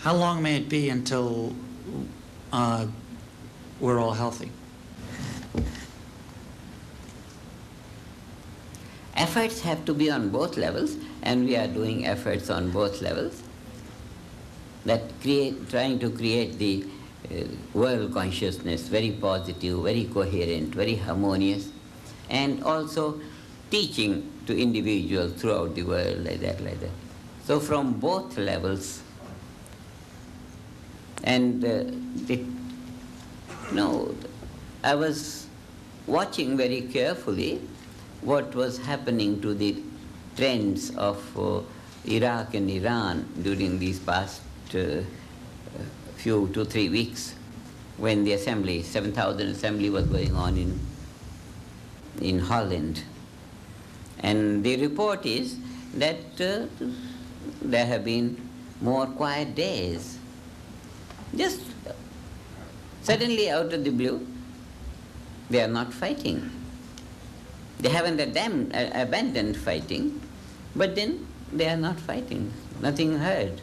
How long may it be until we're all healthy? Efforts have to be on both levels, and we are doing efforts on both levels, trying to create the world consciousness very positive, very coherent, very harmonious, and also teaching to individuals throughout the world like that. So from both levels, and I was watching very carefully what was happening to the trends of Iraq and Iran during these past few 2-3 weeks, when the assembly, 7,000 assembly was going on in Holland. And the report is that there have been more quiet days. Just suddenly out of the blue, they are not fighting. They haven't abandoned fighting, but then they are not fighting. Nothing heard.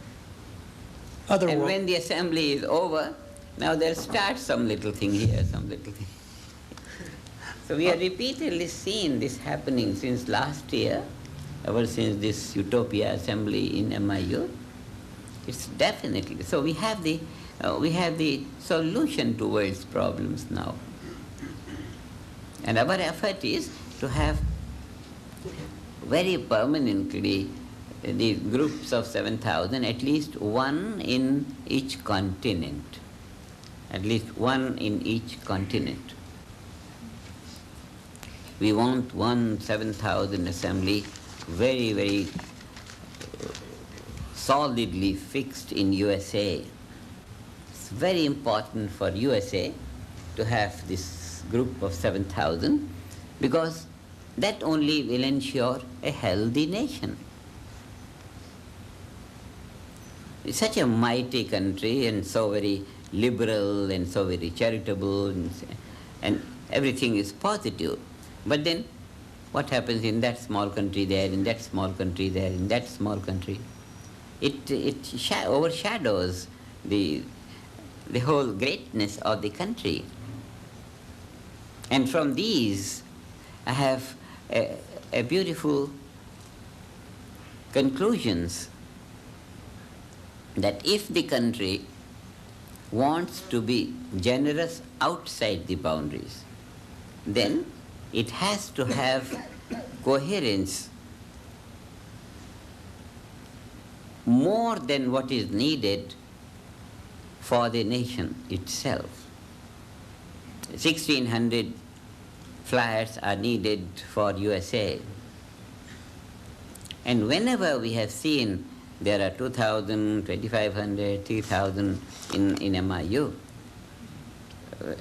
And when the assembly is over, now there starts some little thing here, some little thing. So we have repeatedly seen this happening since last year, ever since this Utopia assembly in MIU. It's definitely so. We have the solution to world's problems now, and our effort is to have very permanently these groups of 7,000, at least one in each continent. At least one in each continent. We want one 7,000 assembly very, very solidly fixed in USA. It's very important for USA to have this group of 7,000, because that only will ensure a healthy nation. It's such a mighty country, and so very liberal, and so very charitable, and everything is positive. But then what happens in that small country there, in that small country there, in that small country? It overshadows the whole greatness of the country. And from these, I have a beautiful conclusions that if the country wants to be generous outside the boundaries, then it has to have coherence more than what is needed for the nation itself. 1,600 flyers are needed for USA. And whenever we have seen there are 2,000, 2,500, 3,000 in MIU,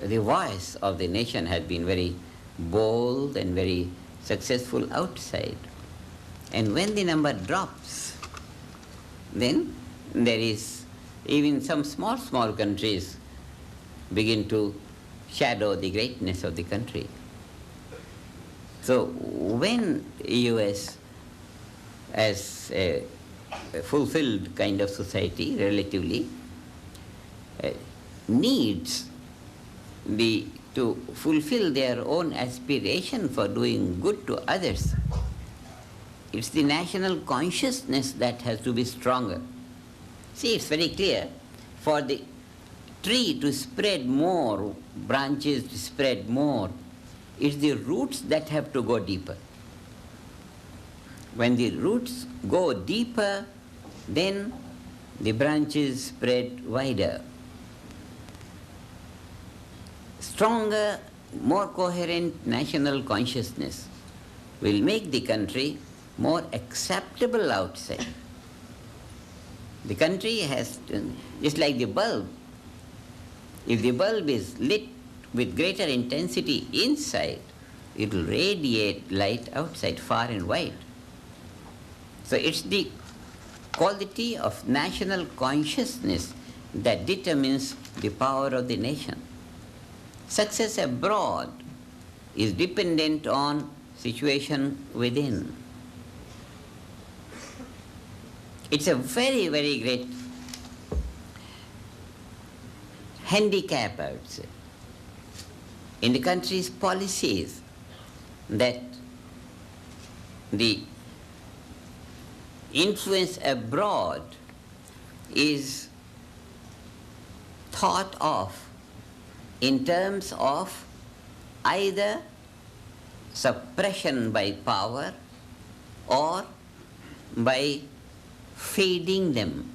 the voice of the nation has been very bold and very successful outside. And when the number drops, then there is even some small countries begin to shadow the greatness of the country. So when US, as a fulfilled kind of society relatively, needs to fulfill their own aspiration for doing good to others, it's the national consciousness that has to be stronger. See, it's very clear, for the tree to spread more, branches to spread more, it's the roots that have to go deeper. When the roots go deeper, then the branches spread wider. Stronger, more coherent national consciousness will make the country more acceptable outside. The country has, just like the bulb, if the bulb is lit with greater intensity inside, it will radiate light outside, far and wide. So it's the quality of national consciousness that determines the power of the nation. Success abroad is dependent on situation within. It's a very, very great handicap, I would say, in the country's policies, that the influence abroad is thought of in terms of either suppression by power or by feeding them.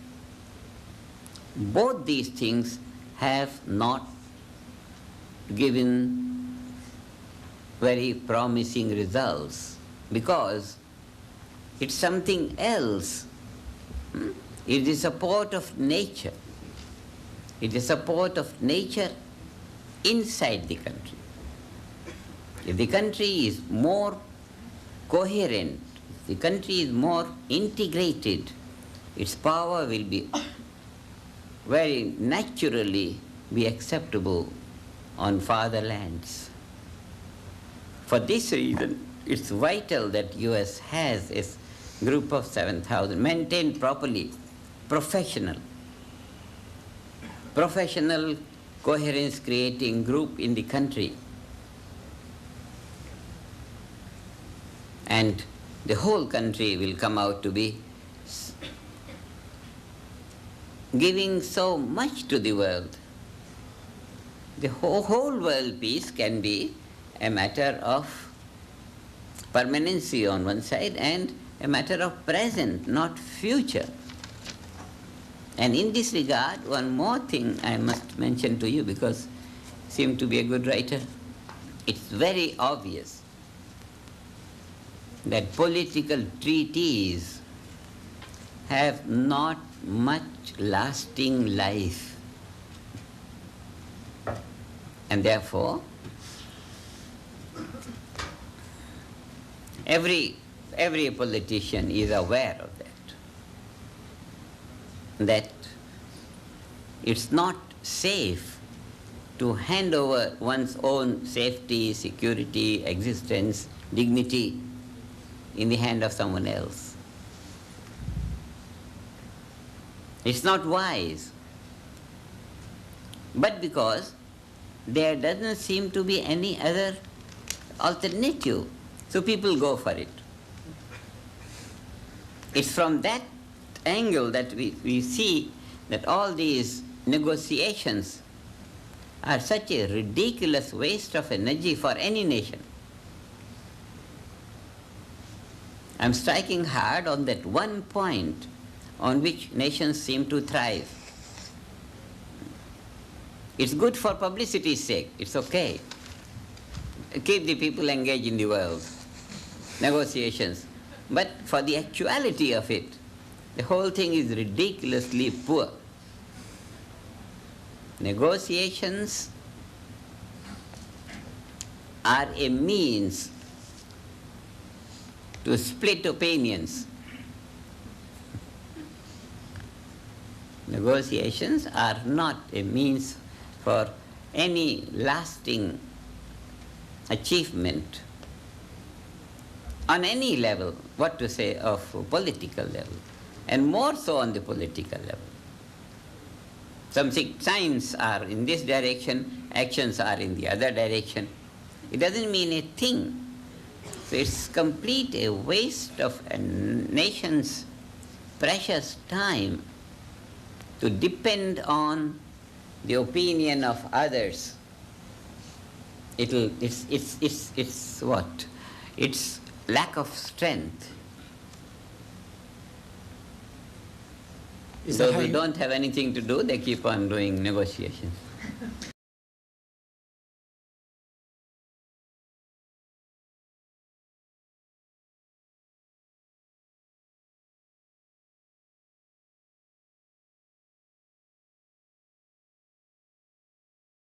Both these things have not given very promising results, because it's something else. It is support of nature. It is support of nature inside the country. If the country is more coherent, if the country is more integrated, its power will be very naturally be acceptable on fatherlands. For this reason, it's vital that US has a group of 7,000, maintained properly, professional coherence creating group in the country. And the whole country will come out to be giving so much to the world. The whole world peace can be a matter of permanency on one side and a matter of present, not future. And in this regard, one more thing I must mention to you, because you seem to be a good writer. It's very obvious that political treaties have not much lasting life. And therefore, every politician is aware of that it's not safe to hand over one's own safety, security, existence, dignity in the hand of someone else. It's not wise. But because there doesn't seem to be any other alternative, so people go for it. It's from that angle that we see that all these negotiations are such a ridiculous waste of energy for any nation. I'm striking hard on that one point on which nations seem to thrive. It's good for publicity's sake, it's okay. Keep the people engaged in the world, negotiations. But for the actuality of it, the whole thing is ridiculously poor. Negotiations are a means to split opinions. Negotiations are not a means for any lasting achievement on any level, what to say of political level, and more so on the political level. Some signs are in this direction, actions are in the other direction. It doesn't mean a thing. So it's complete a waste of a nation's precious time to depend on the opinion of others. It's what? It's lack of strength. Is that So how they you- don't have anything to do, they keep on doing negotiations.